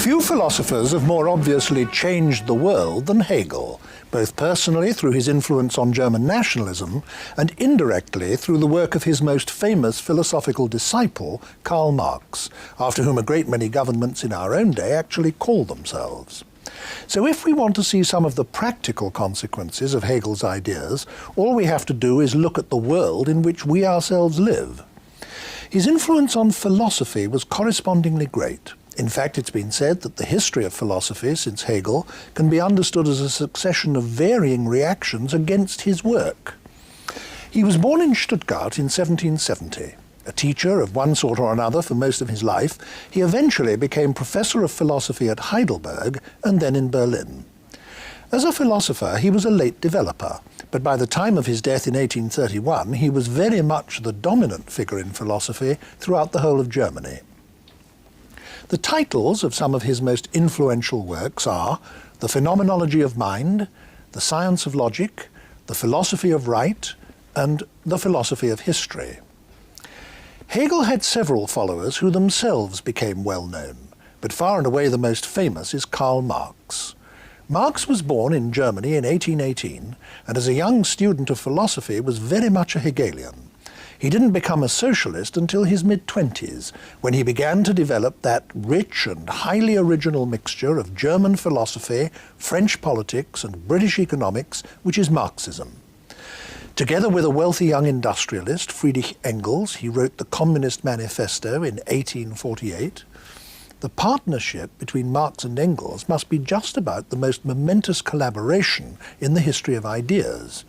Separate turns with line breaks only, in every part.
Few philosophers have more obviously changed the world than Hegel, both personally through his influence on German nationalism and indirectly through the work of his most famous philosophical disciple, Karl Marx, after whom a great many governments in our own day actually call themselves. So if we want to see some of the practical consequences of Hegel's ideas, all we have to do is look at the world in which we ourselves live. His influence on philosophy was correspondingly great. In fact, it's been said that the history of philosophy since Hegel can be understood as a succession of varying reactions against his work. He was born in Stuttgart in 1770. A teacher of one sort or another for most of his life, he eventually became professor of philosophy at Heidelberg and then in Berlin. As a philosopher, he was a late developer, but by the time of his death in 1831, he was very much the dominant figure in philosophy throughout the whole of Germany. The titles of some of his most influential works are The Phenomenology of Mind, The Science of Logic, The Philosophy of Right, and The Philosophy of History. Hegel had several followers who themselves became well known, but far and away the most famous is Karl Marx. Marx was born in Germany in 1818, and as a young student of philosophy was very much a Hegelian. He didn't become a socialist until his mid-20s, when he began to develop that rich and highly original mixture of German philosophy, French politics, and British economics, which is Marxism. Together with a wealthy young industrialist, Friedrich Engels, he wrote the Communist Manifesto in 1848. The partnership between Marx and Engels must be just about the most momentous collaboration in the history of ideas.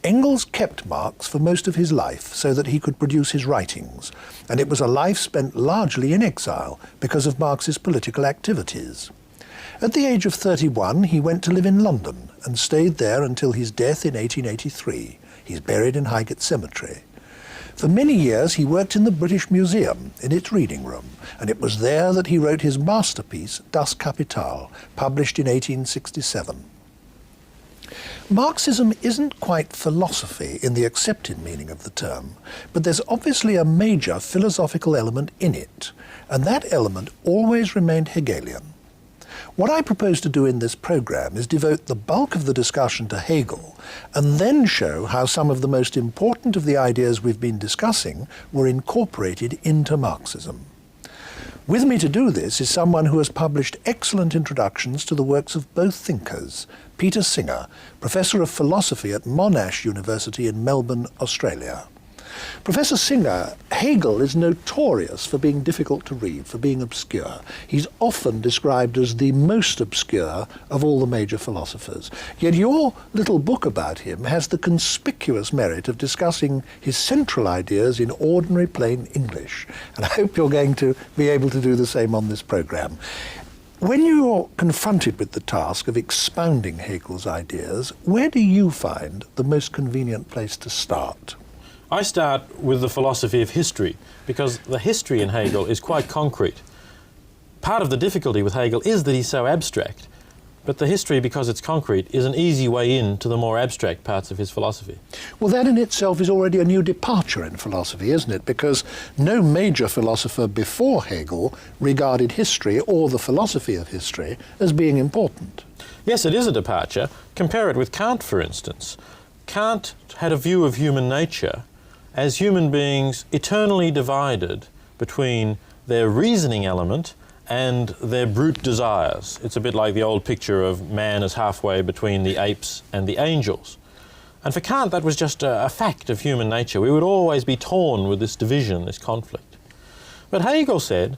Engels kept Marx for most of his life so that he could produce his writings, and it was a life spent largely in exile because of Marx's political activities. At the age of 31, he went to live in London and stayed there until his death in 1883. He's buried in Highgate Cemetery. For many years, he worked in the British Museum, in its reading room, and it was there that he wrote his masterpiece, Das Kapital, published in 1867. Marxism isn't quite philosophy in the accepted meaning of the term, but there's obviously a major philosophical element in it, and that element always remained Hegelian. What I propose to do in this program is devote the bulk of the discussion to Hegel, and then show how some of the most important of the ideas we've been discussing were incorporated into Marxism. With me to do this is someone who has published excellent introductions to the works of both thinkers, Peter Singer, Professor of Philosophy at Monash University in Melbourne, Australia. Professor Singer, Hegel is notorious for being difficult to read, for being obscure. He's often described as the most obscure of all the major philosophers. Yet your little book about him has the conspicuous merit of discussing his central ideas in ordinary plain English. And I hope you're going to be able to do the same on this program. When you're confronted with the task of expounding Hegel's ideas, where do you find the most convenient place to start?
I start with the philosophy of history, because the history in Hegel is quite concrete. Part of the difficulty with Hegel is that he's so abstract, but the history, because it's concrete, is an easy way in to the more abstract parts of his philosophy.
Well, that in itself is already a new departure in philosophy, isn't it? Because no major philosopher before Hegel regarded history or the philosophy of history as being important.
Yes, it is a departure. Compare it with Kant, for instance. Kant had a view of human nature as human beings eternally divided between their reasoning element and their brute desires. It's a bit like the old picture of man as halfway between the apes and the angels. And for Kant, that was just a fact of human nature. We would always be torn with this division, this conflict. But Hegel said,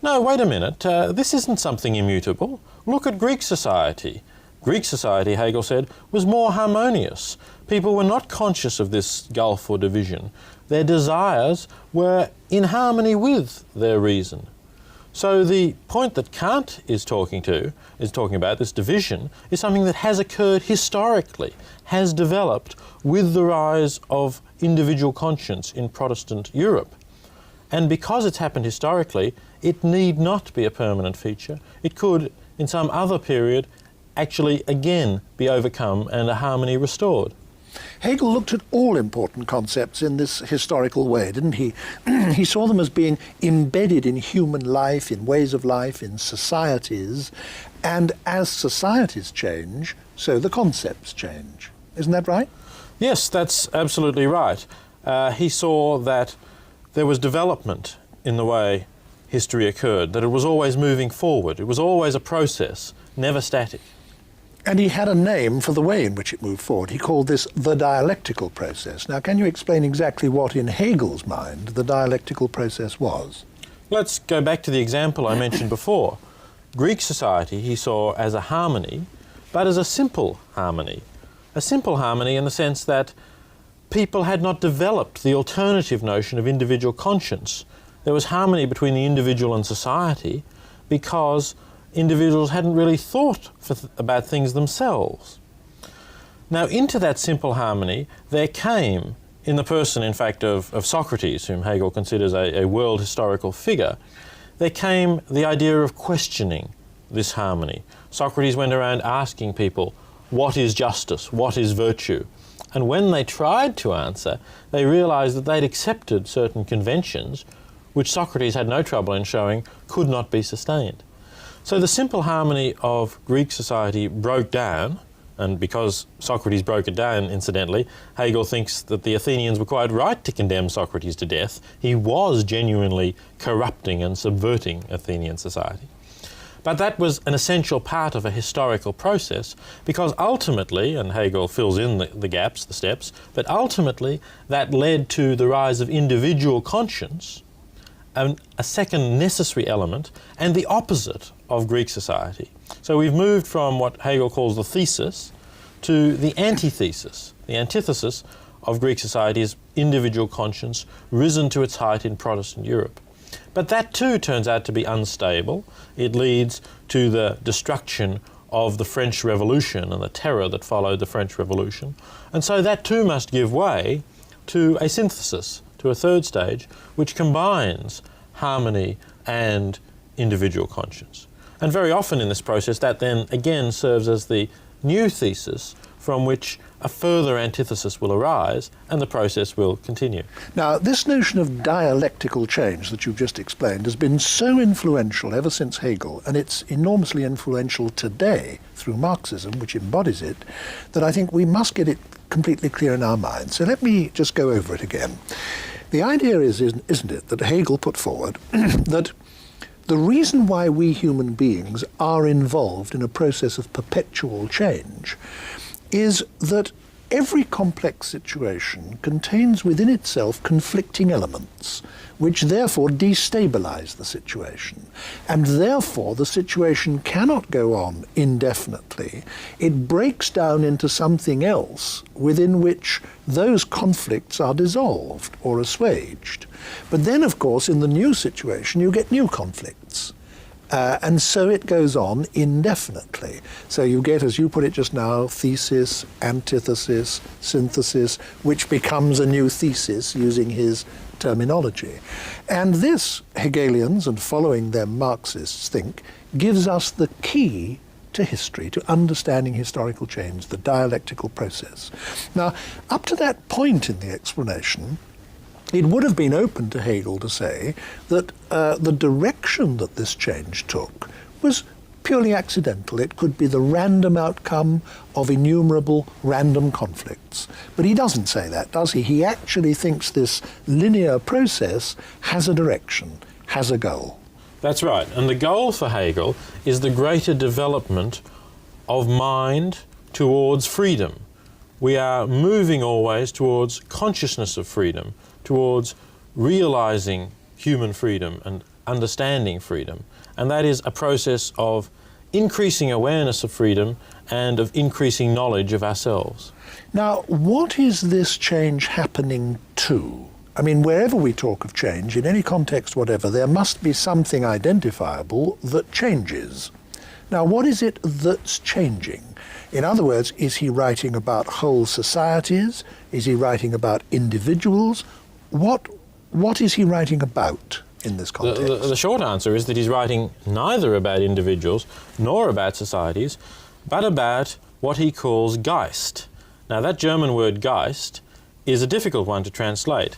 no, wait a minute, this isn't something immutable. Look at Greek society. Greek society, Hegel said, was more harmonious. People were not conscious of this gulf or division. Their desires were in harmony with their reason. So the point that Kant is talking about, this division, is something that has occurred historically, has developed with the rise of individual conscience in Protestant Europe. And because it's happened historically, it need not be a permanent feature. It could, in some other period, actually again be overcome and a harmony restored.
Hegel looked at all important concepts in this historical way, didn't he? He saw them as being embedded in human life, in ways of life, in societies, and as societies change, so the concepts change. Isn't that right?
Yes, that's absolutely right. He saw that there was development in the way history occurred, that it was always moving forward. It was always a process, never static.
And he had a name for the way in which it moved forward. He called this the dialectical process. Now, can you explain exactly what, in Hegel's mind, the dialectical process was?
Let's go back to the example I mentioned before. Greek society he saw as a harmony, but as a simple harmony. A simple harmony in the sense that people had not developed the alternative notion of individual conscience. There was harmony between the individual and society because individuals hadn't really thought about things themselves. Now, into that simple harmony, there came, in the person, in fact, of Socrates, whom Hegel considers a world historical figure, there came the idea of questioning this harmony. Socrates went around asking people, what is justice? What is virtue? And when they tried to answer, they realized that they'd accepted certain conventions which Socrates had no trouble in showing could not be sustained. So the simple harmony of Greek society broke down, and because Socrates broke it down, incidentally, Hegel thinks that the Athenians were quite right to condemn Socrates to death. He was genuinely corrupting and subverting Athenian society. But that was an essential part of a historical process because ultimately, and Hegel fills in the gaps, the steps, but ultimately that led to the rise of individual conscience, a second necessary element, and the opposite of Greek society. So we've moved from what Hegel calls the thesis to the antithesis. The antithesis of Greek society is individual conscience risen to its height in Protestant Europe. But that too turns out to be unstable. It leads to the destruction of the French Revolution and the terror that followed the French Revolution. And so that too must give way to a synthesis, to a third stage, which combines harmony and individual conscience. And very often in this process, that then again serves as the new thesis from which a further antithesis will arise and the process will continue.
Now, this notion of dialectical change that you've just explained has been so influential ever since Hegel, and it's enormously influential today through Marxism, which embodies it, that I think we must get it completely clear in our minds. So let me just go over it again. The idea is, isn't it, that Hegel put forward that the reason why we human beings are involved in a process of perpetual change is that every complex situation contains within itself conflicting elements, which therefore destabilize the situation. And therefore the situation cannot go on indefinitely. It breaks down into something else within which those conflicts are dissolved or assuaged. But then, of course, in the new situation, you get new conflicts. And so it goes on indefinitely. So you get, as you put it just now, thesis, antithesis, synthesis, which becomes a new thesis using his terminology. And this, Hegelians and following them Marxists think, gives us the key to history, to understanding historical change, the dialectical process. Now, up to that point in the explanation, it would have been open to Hegel to say that the direction that this change took was purely accidental. It could be the random outcome of innumerable random conflicts. But he doesn't say that, does he? He actually thinks this linear process has a direction, has a goal.
That's right. And the goal for Hegel is the greater development of mind towards freedom. We are moving always towards consciousness of freedom, towards realizing human freedom and understanding freedom. And that is a process of increasing awareness of freedom and of increasing knowledge of ourselves.
Now, what is this change happening to? I mean, wherever we talk of change, in any context whatever, there must be something identifiable that changes. Now, what is it that's changing? In other words, is he writing about whole societies? Is he writing about individuals? What is he writing about in this context?
The short answer is that he's writing neither about individuals nor about societies, but about what he calls Guist. Now that German word Geist is a difficult one to translate.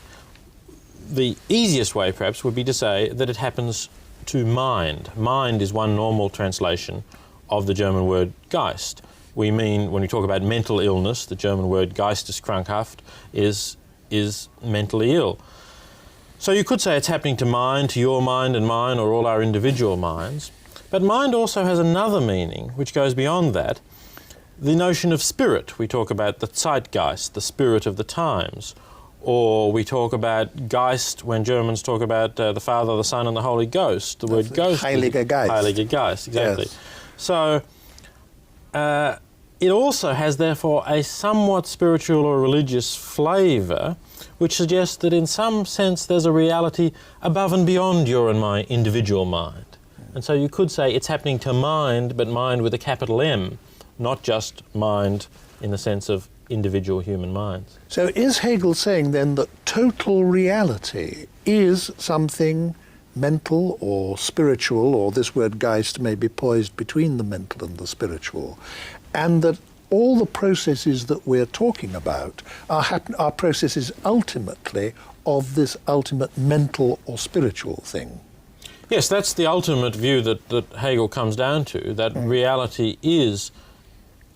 The easiest way perhaps would be to say that it happens to mind. Mind is one normal translation of the German word Geist. We mean, when we talk about mental illness, the German word Geisteskrankhaft is mentally ill. So you could say it's happening to mind, to your mind and mine, or all our individual minds. But mind also has another meaning, which goes beyond that. The notion of spirit. We talk about the Zeitgeist, the spirit of the times. Or we talk about Geist when Germans talk about the Father, the Son and the Holy Ghost. The word Ghost.
Heiliger Geist.
Heiliger Geist, exactly.
Yes.
So it also has therefore a somewhat spiritual or religious flavour, which suggests that in some sense there's a reality above and beyond your and my individual mind. And so you could say it's happening to mind, but mind with a capital M, not just mind in the sense of individual human minds.
So is Hegel saying then that total reality is something mental or spiritual, or this word Geist may be poised between the mental and the spiritual, and that all the processes that we're talking about are processes ultimately of this ultimate mental or spiritual thing?
Yes, that's the ultimate view that Hegel comes down to, that reality is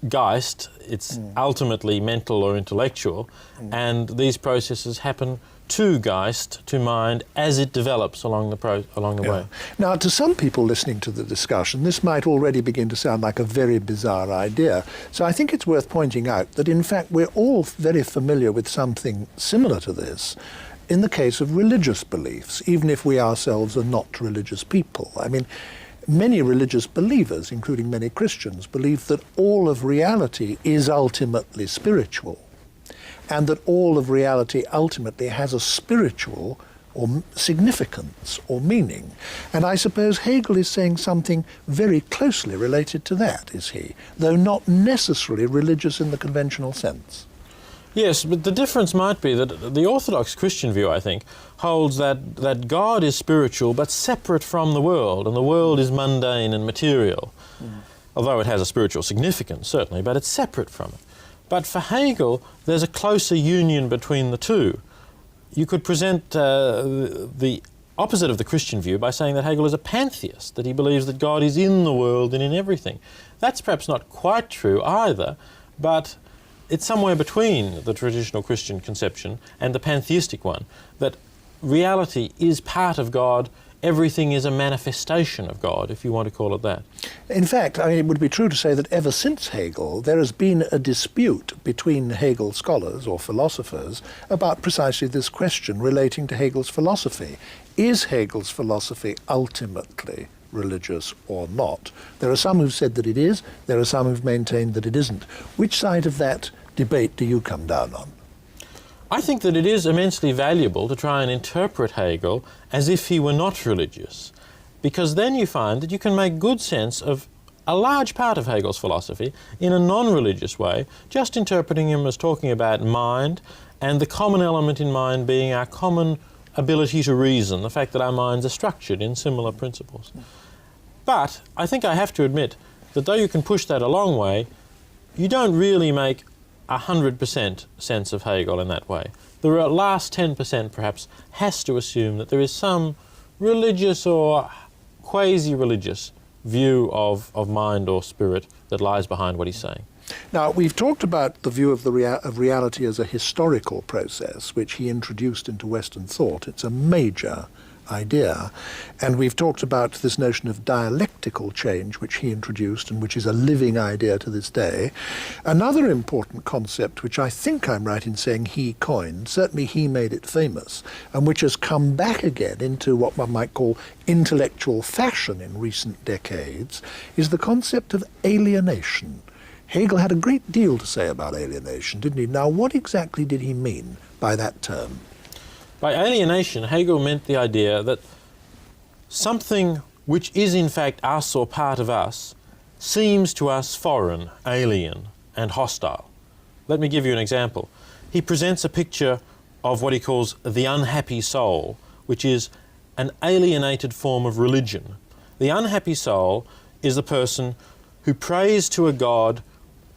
Geist, it's ultimately mental or intellectual, and these processes happen to Geist, to mind, as it develops along the way.
Now, to some people listening to the discussion, this might already begin to sound like a very bizarre idea. So I think it's worth pointing out that, in fact, we're all very familiar with something similar to this in the case of religious beliefs, even if we ourselves are not religious people. I mean, many religious believers, including many Christians, believe that all of reality is ultimately spiritual, and that all of reality ultimately has a spiritual or significance or meaning. And I suppose Hegel is saying something very closely related to that, is he? Though not necessarily religious in the conventional sense.
Yes, but the difference might be that the Orthodox Christian view, I think, holds that God is spiritual but separate from the world, and the world is mundane and material, although it has a spiritual significance, certainly, but it's separate from it. But for Hegel, there's a closer union between the two. You could present the opposite of the Christian view by saying that Hegel is a pantheist, that he believes that God is in the world and in everything. That's perhaps not quite true either, but it's somewhere between the traditional Christian conception and the pantheistic one, that reality is part of God, everything is a manifestation of God, if you want to call it that.
In fact, I mean, it would be true to say that ever since Hegel, there has been a dispute between Hegel scholars or philosophers about precisely this question relating to Hegel's philosophy. Is Hegel's philosophy ultimately religious or not? There are some who've said that it is, there are some who've maintained that it isn't. Which side of that debate do you come down on?
I think that it is immensely valuable to try and interpret Hegel as if he were not religious, because then you find that you can make good sense of a large part of Hegel's philosophy in a non-religious way, just interpreting him as talking about mind, and the common element in mind being our common ability to reason, the fact that our minds are structured in similar principles. But I think I have to admit that though you can push that a long way, you don't really make 100% sense of Hegel in that way. The last 10% perhaps has to assume that there is some religious or quasi-religious view of mind or spirit that lies behind what he's saying.
Now, we've talked about the view of reality as a historical process, which he introduced into Western thought. It's a major idea. And we've talked about this notion of dialectical change, which he introduced and which is a living idea to this day. Another important concept, which I think I'm right in saying he coined, certainly he made it famous, and which has come back again into what one might call intellectual fashion in recent decades, is the concept of alienation. Hegel had a great deal to say about alienation, didn't he? Now, what exactly did he mean by that term?
By alienation, Hegel meant the idea that something which is in fact us or part of us seems to us foreign, alien, and hostile. Let me give you an example. He presents a picture of what he calls the unhappy soul, which is an alienated form of religion. The unhappy soul is the person who prays to a God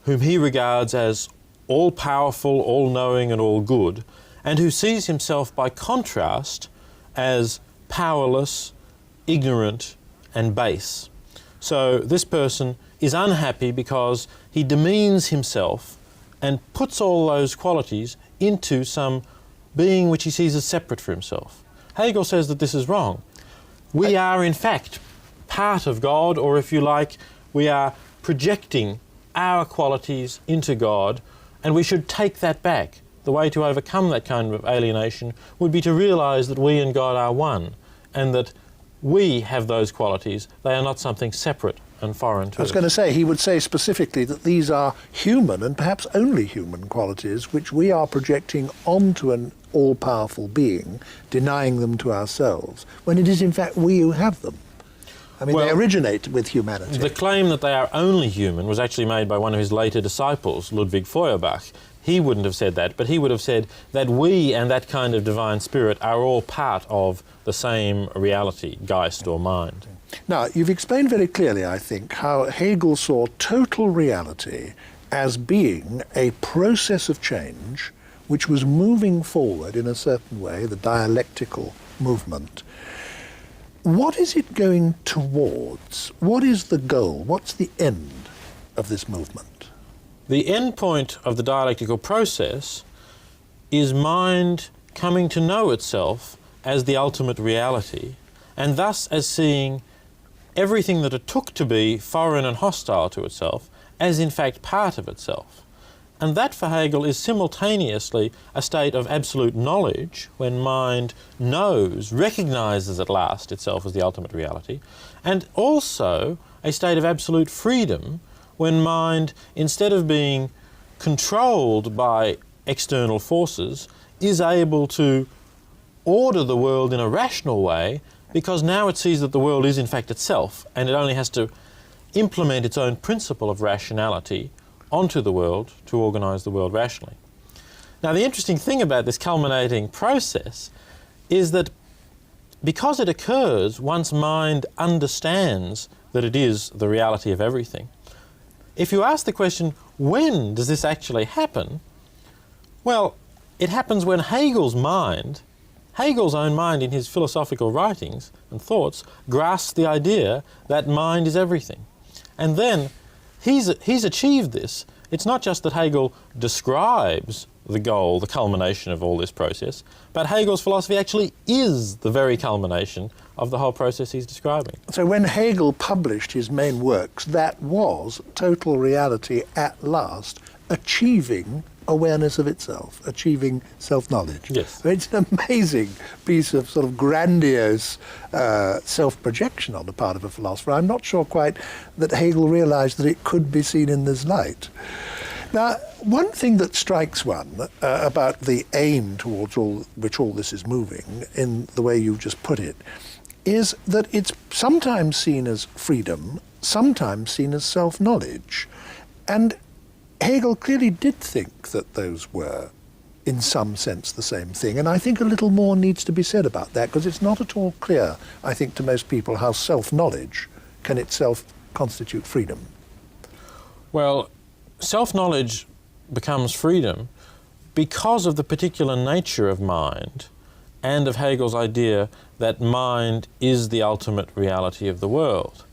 whom he regards as all-powerful, all-knowing and all-good, and who sees himself by contrast as powerless, ignorant and base. So this person is unhappy because he demeans himself and puts all those qualities into some being which he sees as separate for himself. Hegel says that this is wrong. We are in fact part of God, or if you like, we are projecting our qualities into God, and we should take that back. The way to overcome that kind of alienation would be to realise that we and God are one, and that we have those qualities. They are not something separate and foreign to us.
I was going to say, he would say specifically that these are human and perhaps only human qualities which we are projecting onto an all-powerful being, denying them to ourselves, when it is in fact we who have them. I mean, they originate with humanity.
The claim that they are only human was actually made by one of his later disciples, Ludwig Feuerbach. He wouldn't have said that, but he would have said that we and that kind of divine spirit are all part of the same reality, Geist or mind.
Now, you've explained very clearly, I think, how Hegel saw total reality as being a process of change which was moving forward in a certain way, the dialectical movement. What is it going towards? What is the goal? What's the end of this movement?
The end point of the dialectical process is mind coming to know itself as the ultimate reality, and thus as seeing everything that it took to be foreign and hostile to itself as in fact part of itself. And that for Hegel is simultaneously a state of absolute knowledge, when mind knows, recognises at last itself as the ultimate reality, and also a state of absolute freedom, when mind, instead of being controlled by external forces, is able to order the world in a rational way, because now it sees that the world is in fact itself, and it only has to implement its own principle of rationality onto the world to organise the world rationally. Now, the interesting thing about this culminating process is that because it occurs once mind understands that it is the reality of everything, if you ask the question, when does this actually happen? Well, it happens when Hegel's own mind in his philosophical writings and thoughts, grasps the idea that mind is everything. And then he's achieved this. It's not just that Hegel describes the goal, the culmination of all this process, but Hegel's philosophy actually is the very culmination of the whole process he's describing.
So when Hegel published his main works, that was total reality at last, achieving awareness of itself, achieving self-knowledge.
Yes.
It's an amazing piece of sort of grandiose self-projection on the part of a philosopher. I'm not sure quite that Hegel realized that it could be seen in this light. Now, one thing that strikes one about the aim towards which all this is moving, in the way you just put it, is that it's sometimes seen as freedom, sometimes seen as self-knowledge. And Hegel clearly did think that those were, in some sense, the same thing. And I think a little more needs to be said about that, because it's not at all clear, I think, to most people how self-knowledge can itself constitute freedom.
Well, self-knowledge becomes freedom because of the particular nature of mind and of Hegel's idea that mind is the ultimate reality of the world.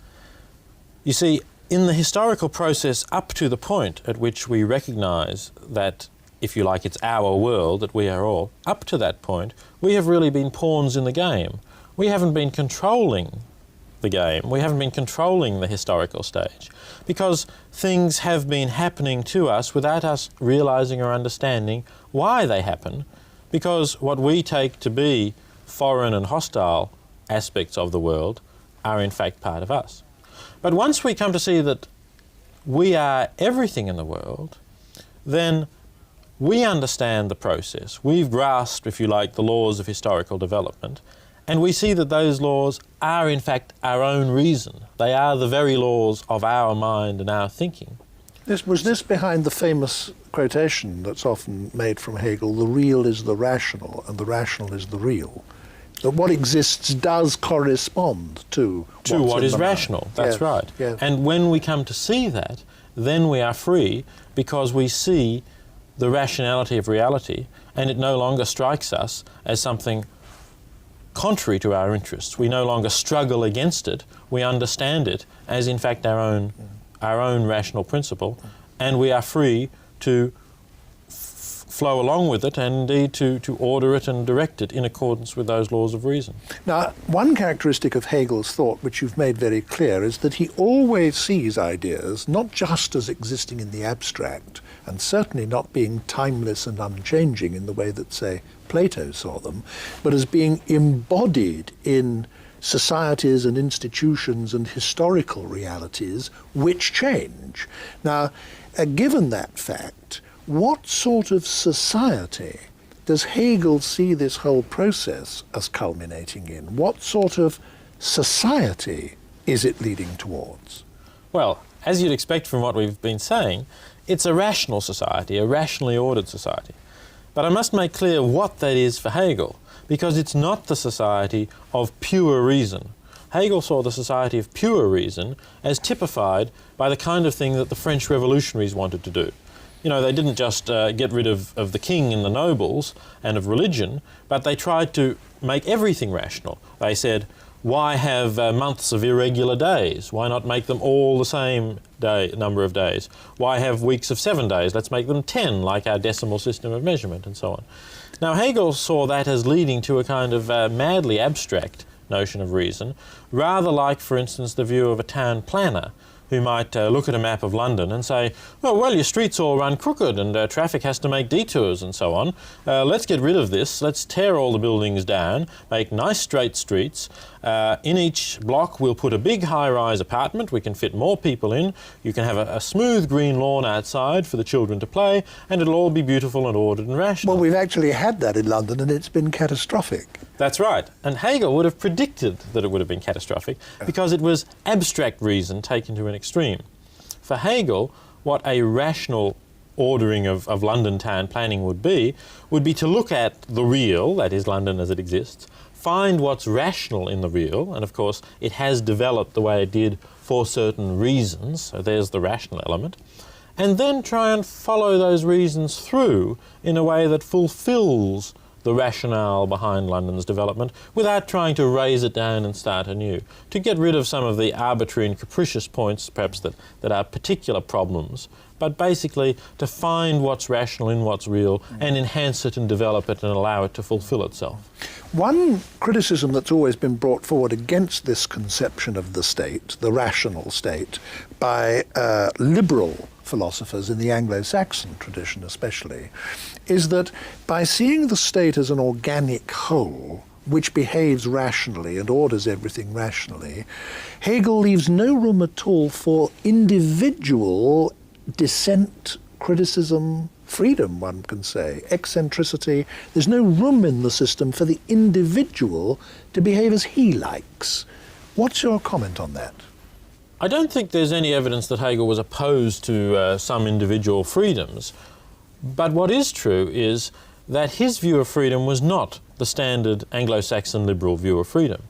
You see, in the historical process up to the point at which we recognise that, if you like, it's our world, that we are all, up to that point, we have really been pawns in the game. We haven't been controlling the game. We haven't been controlling the historical stage, because things have been happening to us without us realising or understanding why they happen, because what we take to be foreign and hostile aspects of the world are in fact part of us. But once we come to see that we are everything in the world, then we understand the process. We've grasped, if you like, the laws of historical development, and we see that those laws are in fact our own reason. They are the very laws of our mind and our thinking.
Was this behind the famous quotation that's often made from Hegel, the real is the rational and the rational is the real? That what exists does correspond to
what is rational. That's
yes,
right.
Yes.
And when we come to see that, then we are free, because we see the rationality of reality, and it no longer strikes us as something contrary to our interests. We no longer struggle against it. We understand it as, in fact, our own rational principle, and we are free to flow along with it and indeed to order it and direct it in accordance with those laws of reason.
Now, one characteristic of Hegel's thought, which you've made very clear, is that he always sees ideas not just as existing in the abstract, and certainly not being timeless and unchanging in the way that, say, Plato saw them, but as being embodied in societies and institutions and historical realities which change. Now, given that fact, what sort of society does Hegel see this whole process as culminating in? What sort of society is it leading towards?
Well, as you'd expect from what we've been saying, it's a rational society, a rationally ordered society. But I must make clear what that is for Hegel, because it's not the society of pure reason. Hegel saw the society of pure reason as typified by the kind of thing that the French revolutionaries wanted to do. You know, they didn't just get rid of the king and the nobles and of religion, but they tried to make everything rational. They said, why have months of irregular days? Why not make them all the same number of days? Why have weeks of 7 days? Let's make them 10, like our decimal system of measurement, and so on. Now, Hegel saw that as leading to a kind of madly abstract notion of reason, rather like, for instance, the view of a town planner who might look at a map of London and say, oh, well, your streets all run crooked and traffic has to make detours and so on. Let's get rid of this. Let's tear all the buildings down, make nice straight streets. In each block we'll put a big high-rise apartment. We can fit more people in. You can have a smooth green lawn outside for the children to play, and it'll all be beautiful and ordered and rational.
Well, we've actually had that in London, and it's been catastrophic.
That's right. And Hegel would have predicted that it would have been catastrophic because it was abstract reason taken to an extreme. For Hegel, what a rational ordering of London town planning would be to look at the real, that is London as it exists, find what's rational in the real, and of course it has developed the way it did for certain reasons, so there's the rational element, and then try and follow those reasons through in a way that fulfills the rationale behind London's development without trying to raise it down and start anew, to get rid of some of the arbitrary and capricious points perhaps that are particular problems, but basically to find what's rational in what's real and enhance it and develop it and allow it to fulfill itself.
One criticism that's always been brought forward against this conception of the state, the rational state, by liberal philosophers in the Anglo-Saxon tradition especially, is that by seeing the state as an organic whole, which behaves rationally and orders everything rationally, Hegel leaves no room at all for individual dissent, criticism, freedom, one can say, eccentricity. There's no room in the system for the individual to behave as he likes. What's your comment on that?
I don't think there's any evidence that Hegel was opposed to some individual freedoms, but what is true is that his view of freedom was not the standard Anglo-Saxon liberal view of freedom.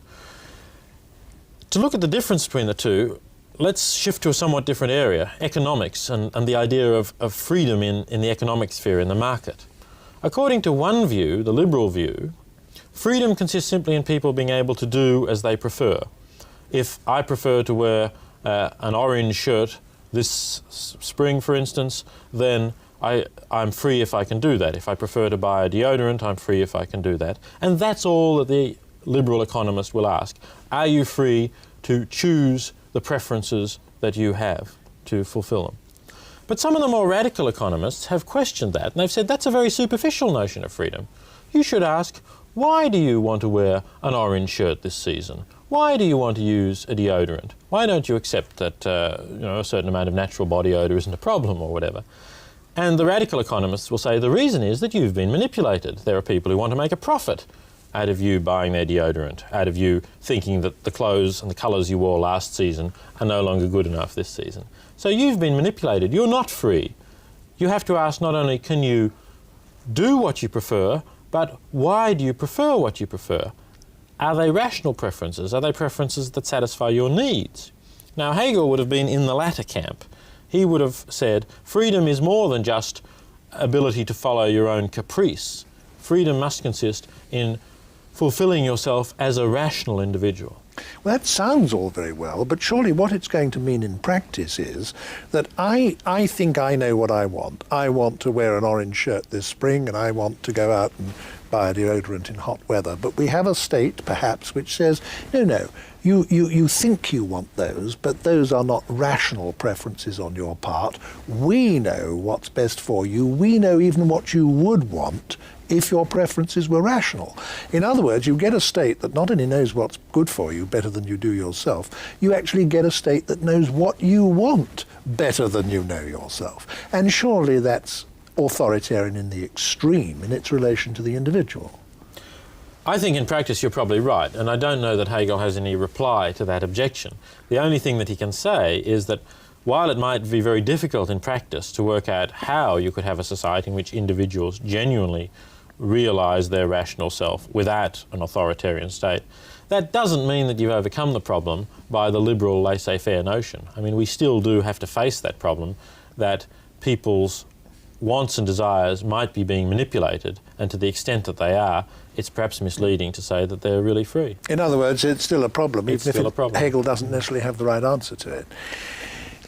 To look at the difference between the two, let's shift to a somewhat different area, economics and the idea of freedom in the economic sphere, in the market. According to one view, the liberal view, freedom consists simply in people being able to do as they prefer. If I prefer to wear an orange shirt this spring, for instance, then I'm free if I can do that. If I prefer to buy a deodorant, I'm free if I can do that. And that's all that the liberal economist will ask. Are you free to choose the preferences that you have to fulfill them? But some of the more radical economists have questioned that, and they've said that's a very superficial notion of freedom. You should ask, why do you want to wear an orange shirt this season? Why do you want to use a deodorant? Why don't you accept that a certain amount of natural body odour isn't a problem or whatever? And the radical economists will say the reason is that you've been manipulated. There are people who want to make a profit out of you buying their deodorant, out of you thinking that the clothes and the colours you wore last season are no longer good enough this season. So you've been manipulated. You're not free. You have to ask not only can you do what you prefer, but why do you prefer what you prefer? Are they rational preferences? Are they preferences that satisfy your needs? Now, Hegel would have been in the latter camp. He would have said freedom is more than just ability to follow your own caprice. Freedom must consist in fulfilling yourself as a rational individual.
Well, that sounds all very well, but surely what it's going to mean in practice is that I think I know what I want. I want to wear an orange shirt this spring, and I want to go out and buy a deodorant in hot weather. But we have a state, perhaps, which says, no, you think you want those, but those are not rational preferences on your part. We know what's best for you. We know even what you would want if your preferences were rational. In other words, you get a state that not only knows what's good for you better than you do yourself, you actually get a state that knows what you want better than you know yourself. And surely that's authoritarian in the extreme in its relation to the individual.
I think in practice you're probably right, and I don't know that Hegel has any reply to that objection. The only thing that he can say is that while it might be very difficult in practice to work out how you could have a society in which individuals genuinely realize their rational self without an authoritarian state, that doesn't mean that you've overcome the problem by the liberal laissez-faire notion. I mean, we still do have to face that problem, that people's wants and desires might be being manipulated, and to the extent that they are, it's perhaps misleading to say that they're really free.
In other words, it's still a problem,
It's
even
still
if
a problem.
Hegel doesn't necessarily have the right answer to it.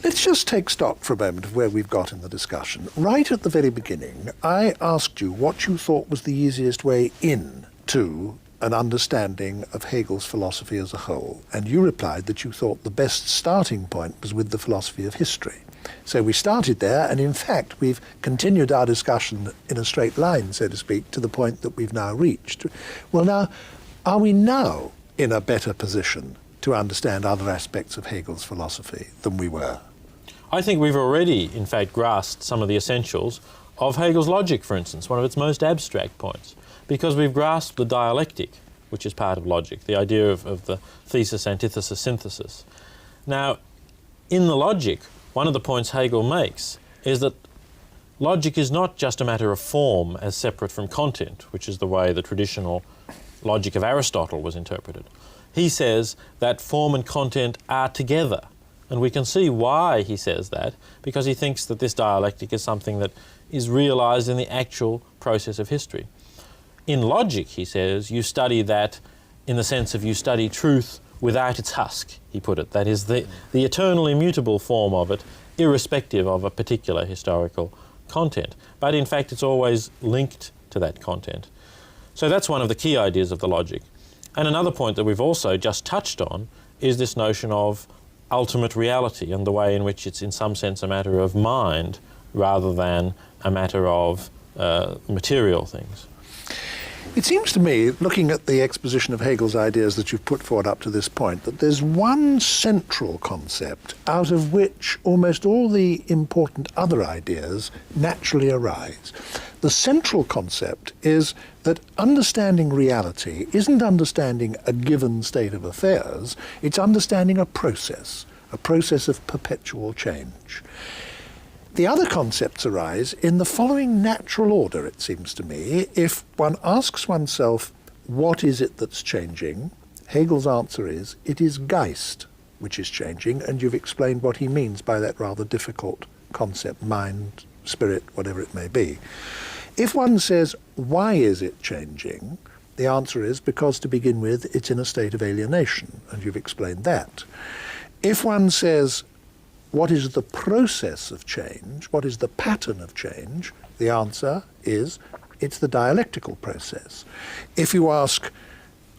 Let's just take stock for a moment of where we've got in the discussion. Right at the very beginning, I asked you what you thought was the easiest way in to an understanding of Hegel's philosophy as a whole, and you replied that you thought the best starting point was with the philosophy of history. So we started there, and in fact we've continued our discussion in a straight line, so to speak, to the point that we've now reached. Well, now, are we now in a better position to understand other aspects of Hegel's philosophy than we were?
I think we've already, in fact, grasped some of the essentials of Hegel's logic, for instance, one of its most abstract points, because we've grasped the dialectic, which is part of logic, the idea of the thesis, antithesis, synthesis. Now, in the logic, one of the points Hegel makes is that logic is not just a matter of form as separate from content, which is the way the traditional logic of Aristotle was interpreted. He says that form and content are together. And we can see why he says that, because he thinks that this dialectic is something that is realized in the actual process of history. In logic, he says, you study that in the sense of you study truth without its husk, he put it. That is the eternal immutable form of it, irrespective of a particular historical content. But in fact, it's always linked to that content. So that's one of the key ideas of the logic. And another point that we've also just touched on is this notion of ultimate reality and the way in which it's in some sense a matter of mind rather than a matter of material things.
It seems to me, looking at the exposition of Hegel's ideas that you've put forward up to this point, that there's one central concept out of which almost all the important other ideas naturally arise. The central concept is that understanding reality isn't understanding a given state of affairs, it's understanding a process of perpetual change. The other concepts arise in the following natural order, it seems to me. If one asks oneself, what is it that's changing? Hegel's answer is, it is Geist which is changing, and you've explained what he means by that rather difficult concept, mind, spirit, whatever it may be. If one says, why is it changing? The answer is because, to begin with, it's in a state of alienation, and you've explained that. If one says, what is the process of change? What is the pattern of change? The answer is, it's the dialectical process. If you ask,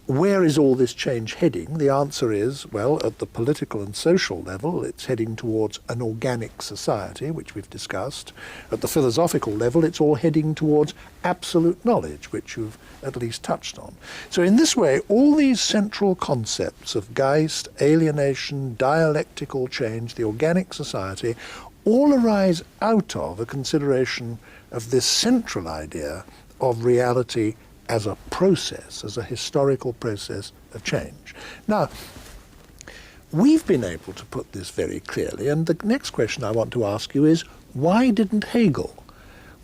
where is all this change heading? The answer is, well, at the political and social level, it's heading towards an organic society, which we've discussed. At the philosophical level, it's all heading towards absolute knowledge, which you've at least touched on. So in this way, all these central concepts of Geist, alienation, dialectical change, the organic society, all arise out of a consideration of this central idea of reality as a process, as a historical process of change. Now, we've been able to put this very clearly, and the next question I want to ask you is, why didn't Hegel?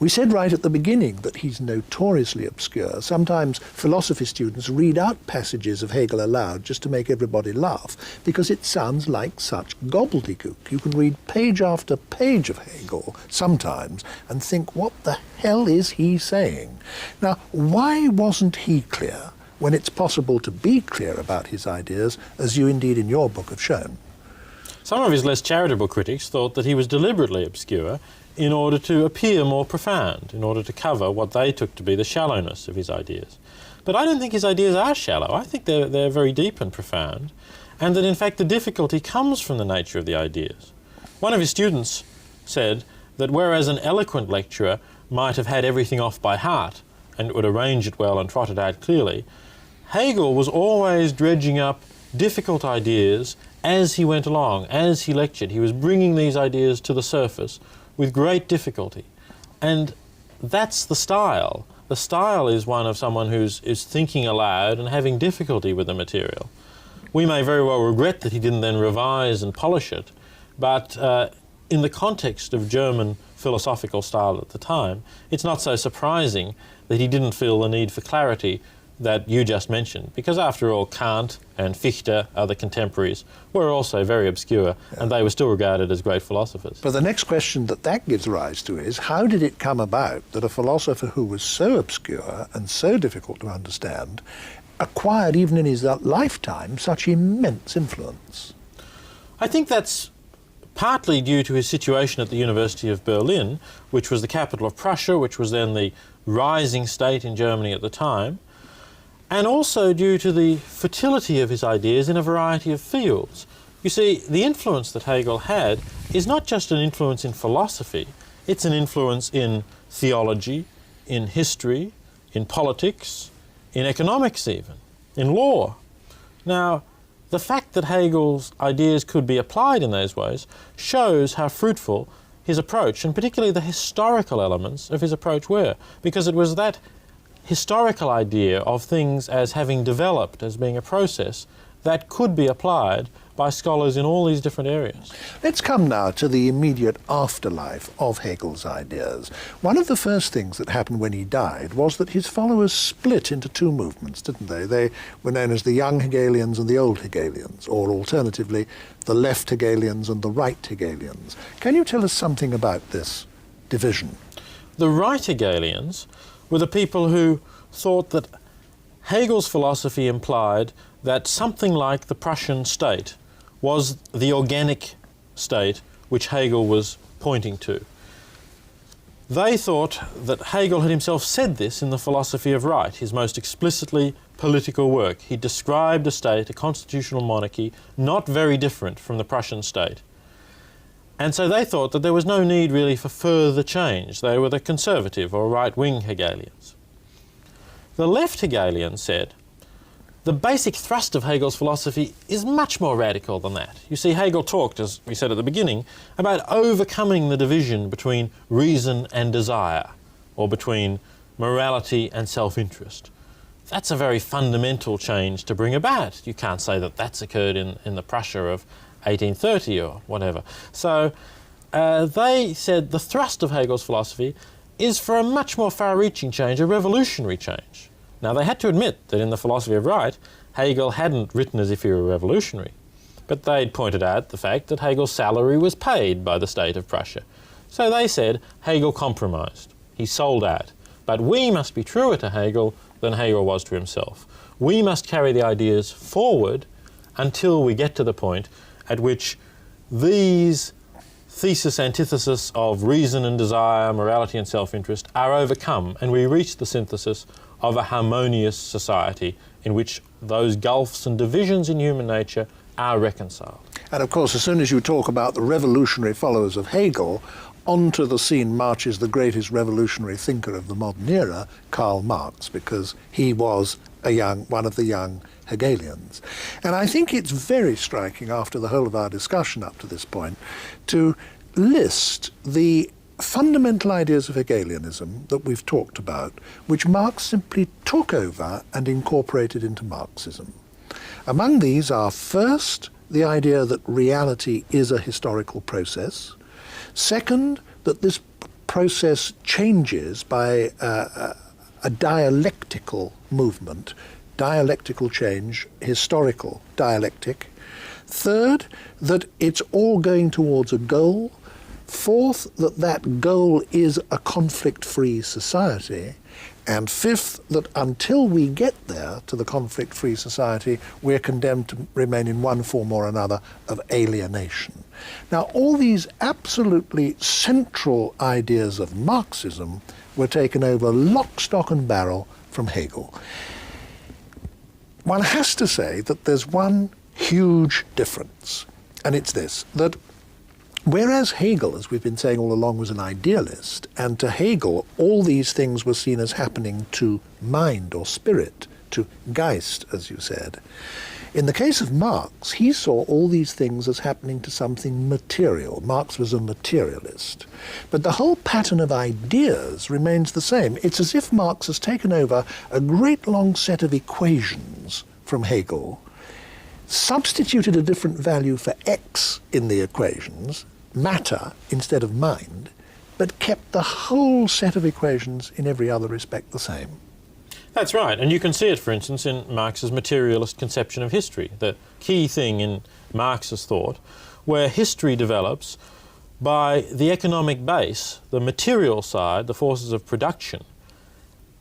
We said right at the beginning that he's notoriously obscure. Sometimes philosophy students read out passages of Hegel aloud just to make everybody laugh, because it sounds like such gobbledygook. You can read page after page of Hegel sometimes and think, what the hell is he saying? Now, why wasn't he clear when it's possible to be clear about his ideas, as you indeed in your book have shown?
Some of his less charitable critics thought that he was deliberately obscure in order to appear more profound, in order to cover what they took to be the shallowness of his ideas. But I don't think his ideas are shallow. I think they're very deep and profound, and that in fact the difficulty comes from the nature of the ideas. One of his students said that whereas an eloquent lecturer might have had everything off by heart and would arrange it well and trot it out clearly, Hegel was always dredging up difficult ideas as he went along, as he lectured. He was bringing these ideas to the surface with great difficulty. And that's the style. The style is one of someone who's thinking aloud and having difficulty with the material. We may very well regret that he didn't then revise and polish it, but in the context of German philosophical style at the time, it's not so surprising that he didn't feel the need for clarity that you just mentioned, because after all, Kant and Fichte, other contemporaries, were also very obscure, and they were still regarded as great philosophers.
But the next question that gives rise to is, how did it come about that a philosopher who was so obscure and so difficult to understand acquired, even in his lifetime, such immense influence?
I think that's partly due to his situation at the University of Berlin, which was the capital of Prussia, which was then the rising state in Germany at the time, and also due to the fertility of his ideas in a variety of fields. You see, the influence that Hegel had is not just an influence in philosophy, it's an influence in theology, in history, in politics, in economics even, in law. Now, the fact that Hegel's ideas could be applied in those ways shows how fruitful his approach, and particularly the historical elements of his approach, were, because it was that historical idea of things as having developed, as being a process, that could be applied by scholars in all these different areas.
Let's come now to the immediate afterlife of Hegel's ideas. One of the first things that happened when he died was that his followers split into two movements, didn't they? They were known as the young Hegelians and the old Hegelians, or alternatively, the left Hegelians and the right Hegelians. Can you tell us something about this division?
The right Hegelians were the people who thought that Hegel's philosophy implied that something like the Prussian state was the organic state which Hegel was pointing to. They thought that Hegel had himself said this in the Philosophy of Right, his most explicitly political work. He described a state, a constitutional monarchy, not very different from the Prussian state. And so they thought that there was no need really for further change. They were the conservative or right-wing Hegelians. The left Hegelians said, the basic thrust of Hegel's philosophy is much more radical than that. You see, Hegel talked, as we said at the beginning, about overcoming the division between reason and desire, or between morality and self-interest. That's a very fundamental change to bring about. You can't say that that's occurred in the Prussia of 1830 or whatever. So they said the thrust of Hegel's philosophy is for a much more far-reaching change, a revolutionary change. Now, they had to admit that in the Philosophy of Right, Hegel hadn't written as if he were revolutionary, but they'd pointed out the fact that Hegel's salary was paid by the state of Prussia. So they said Hegel compromised. He sold out. But we must be truer to Hegel than Hegel was to himself. We must carry the ideas forward until we get to the point at which these thesis-antithesis of reason and desire, morality and self-interest are overcome, and we reach the synthesis of a harmonious society in which those gulfs and divisions in human nature are reconciled.
And of course, as soon as you talk about the revolutionary followers of Hegel, onto the scene marches the greatest revolutionary thinker of the modern era, Karl Marx, because he was one of the young Hegelians. And I think it's very striking, after the whole of our discussion up to this point, to list the fundamental ideas of Hegelianism that we've talked about, which Marx simply took over and incorporated into Marxism. Among these are, first, the idea that reality is a historical process. Second, that this process changes by a dialectical movement, dialectical change, historical dialectic. Third, that it's all going towards a goal. Fourth, that that goal is a conflict-free society. And fifth, that until we get there to the conflict-free society, we're condemned to remain in one form or another of alienation. Now, all these absolutely central ideas of Marxism were taken over lock, stock and barrel from Hegel. One has to say that there's one huge difference, and it's this, that whereas Hegel, as we've been saying all along, was an idealist, and to Hegel all these things were seen as happening to mind or spirit, to Geist, as you said, in the case of Marx, he saw all these things as happening to something material. Marx was a materialist. But the whole pattern of ideas remains the same. It's as if Marx has taken over a great long set of equations from Hegel, substituted a different value for x in the equations, matter instead of mind, but kept the whole set of equations in every other respect the same.
That's right, and you can see it, for instance, in Marx's materialist conception of history, the key thing in Marx's thought, where history develops by the economic base, the material side, the forces of production,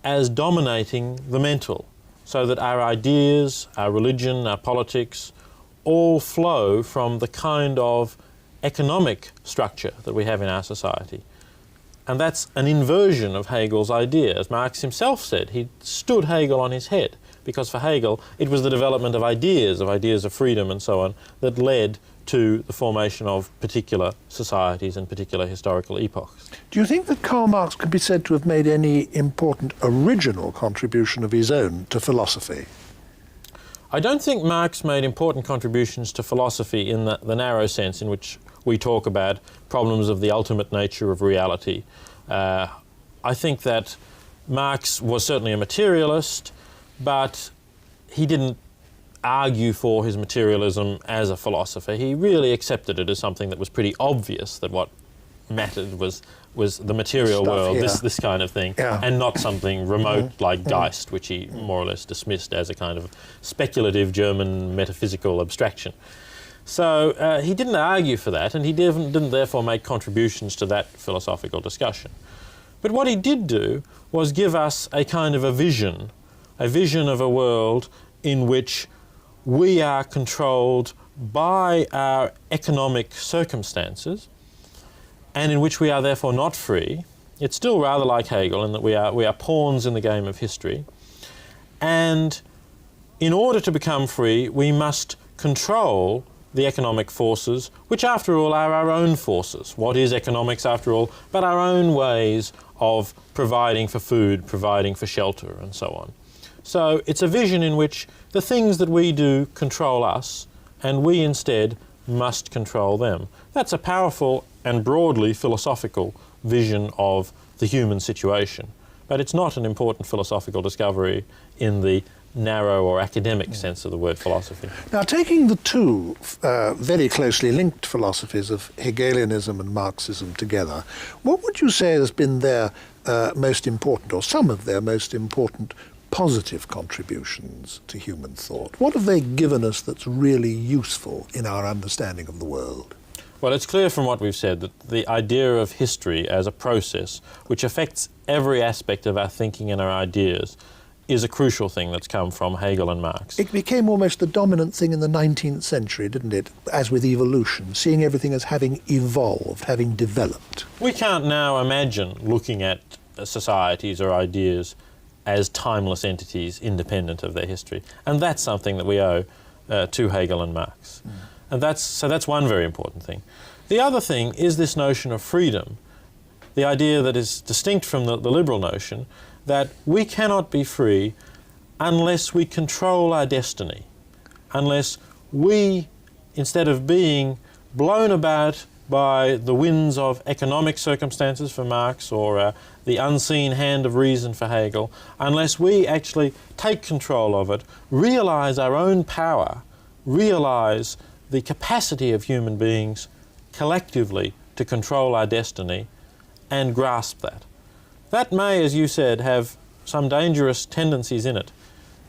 as dominating the mental, so that our ideas, our religion, our politics, all flow from the kind of economic structure that we have in our society. And that's an inversion of Hegel's idea. As Marx himself said, he stood Hegel on his head, because for Hegel it was the development of ideas of freedom and so on, that led to the formation of particular societies and particular historical epochs.
Do you think that Karl Marx could be said to have made any important original contribution of his own to philosophy?
I don't think Marx made important contributions to philosophy in the narrow sense in which we talk about problems of the ultimate nature of reality. I think that Marx was certainly a materialist, but he didn't argue for his materialism as a philosopher. He really accepted it as something that was pretty obvious, that what mattered was the material
Stuff,
world,
yeah.
this kind of thing,
Yeah.
and not something remote like Geist, which he more or less dismissed as a kind of speculative German metaphysical abstraction. So he didn't argue for that, and he didn't therefore make contributions to that philosophical discussion. But what he did do was give us a kind of a vision of a world in which we are controlled by our economic circumstances, and in which we are therefore not free. It's still rather like Hegel in that we are pawns in the game of history. And in order to become free, we must control the economic forces, which after all are our own forces. What is economics after all but our own ways of providing for food, providing for shelter, and so on. So it's a vision in which the things that we do control us, and we instead must control them. That's a powerful and broadly philosophical vision of the human situation. But it's not an important philosophical discovery in the narrow or academic sense of the word philosophy.
Now, taking the two very closely linked philosophies of Hegelianism and Marxism together, what would you say has been their most important, or some of their most important, positive contributions to human thought? What have they given us that's really useful in our understanding of the world?
Well, it's clear from what we've said that the idea of history as a process which affects every aspect of our thinking and our ideas is a crucial thing that's come from Hegel and Marx.
It became almost the dominant thing in the 19th century, didn't it? As with evolution, seeing everything as having evolved, having developed.
We can't now imagine looking at societies or ideas as timeless entities independent of their history. And that's something that we owe to Hegel and Marx. And that's one very important thing. The other thing is this notion of freedom, the idea that is distinct from the liberal notion that we cannot be free unless we control our destiny, unless we, instead of being blown about by the winds of economic circumstances for Marx or the unseen hand of reason for Hegel, unless we actually take control of it, realize our own power, realize the capacity of human beings collectively to control our destiny, and grasp that. That may, as you said, have some dangerous tendencies in it,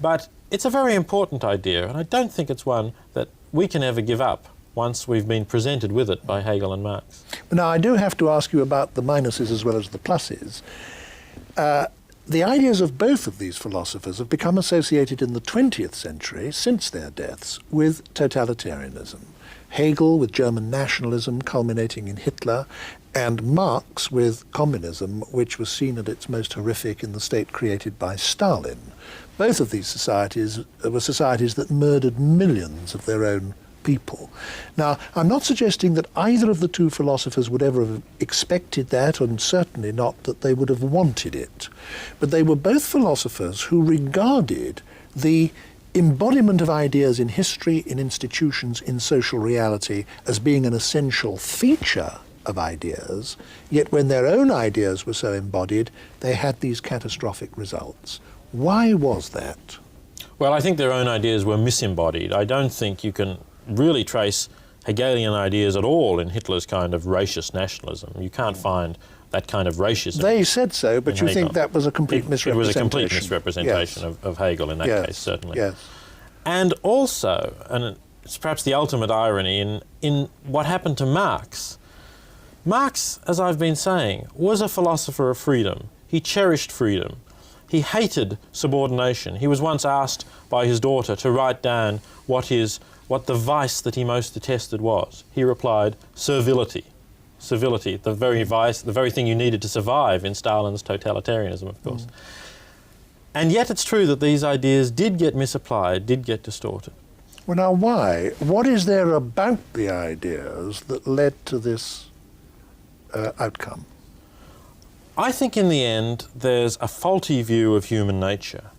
but it's a very important idea, and I don't think it's one that we can ever give up once we've been presented with it by Hegel and Marx.
Now, I do have to ask you about the minuses as well as the pluses. The ideas of both of these philosophers have become associated in the 20th century, since their deaths, with totalitarianism. Hegel with German nationalism culminating in Hitler, and Marx with communism, which was seen at its most horrific in the state created by Stalin. Both of these societies were societies that murdered millions of their own people. Now, I'm not suggesting that either of the two philosophers would ever have expected that, and certainly not that they would have wanted it. But they were both philosophers who regarded the embodiment of ideas in history, in institutions, in social reality as being an essential feature of ideas, yet when their own ideas were so embodied, they had these catastrophic results. Why was that?
Well, I think their own ideas were misembodied. I don't think you can really trace Hegelian ideas at all in Hitler's kind of racist nationalism. You can't find that kind of racism.
They said so, but you
Hegel.
think that was a complete misrepresentation?
It was a complete misrepresentation
yes.
of Hegel in that
yes.
case, certainly.
Yes.
And also, and it's perhaps the ultimate irony in what happened to Marx. Marx, as I've been saying, was a philosopher of freedom. He cherished freedom. He hated subordination. He was once asked by his daughter to write down what the vice that he most detested was. He replied, servility. Servility, the very vice, the very thing you needed to survive in Stalin's totalitarianism, of course. And yet it's true that these ideas did get misapplied, did get distorted.
Well, now why? What is there about the ideas that led to this outcome?
I think in the end there's a faulty view of human nature.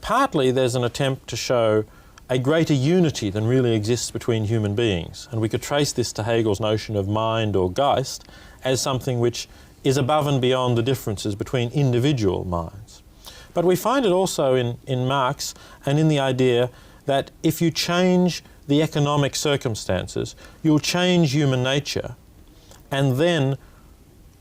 Partly there's an attempt to show a greater unity than really exists between human beings, and we could trace this to Hegel's notion of mind or Geist as something which is above and beyond the differences between individual minds. But we find it also in Marx and in the idea that if you change the economic circumstances, you'll change human nature, and then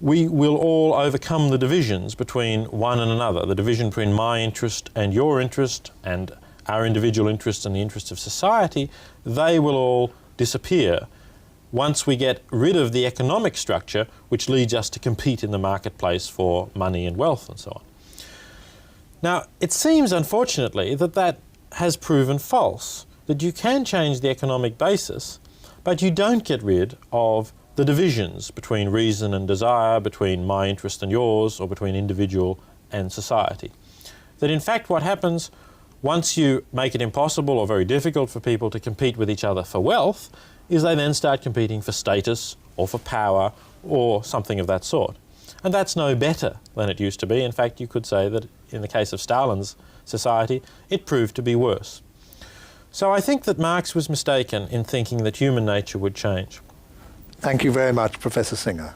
we will all overcome the divisions between one and another, the division between my interest and your interest and our individual interests and the interests of society. They will all disappear once we get rid of the economic structure which leads us to compete in the marketplace for money and wealth and so on. Now, it seems, unfortunately, that has proven false, that you can change the economic basis, but you don't get rid of the divisions between reason and desire, between my interest and yours, or between individual and society. That in fact what happens once you make it impossible or very difficult for people to compete with each other for wealth is they then start competing for status or for power or something of that sort. And that's no better than it used to be. In fact, you could say that in the case of Stalin's society, it proved to be worse. So I think that Marx was mistaken in thinking that human nature would change.
Thank you very much, Professor Singer.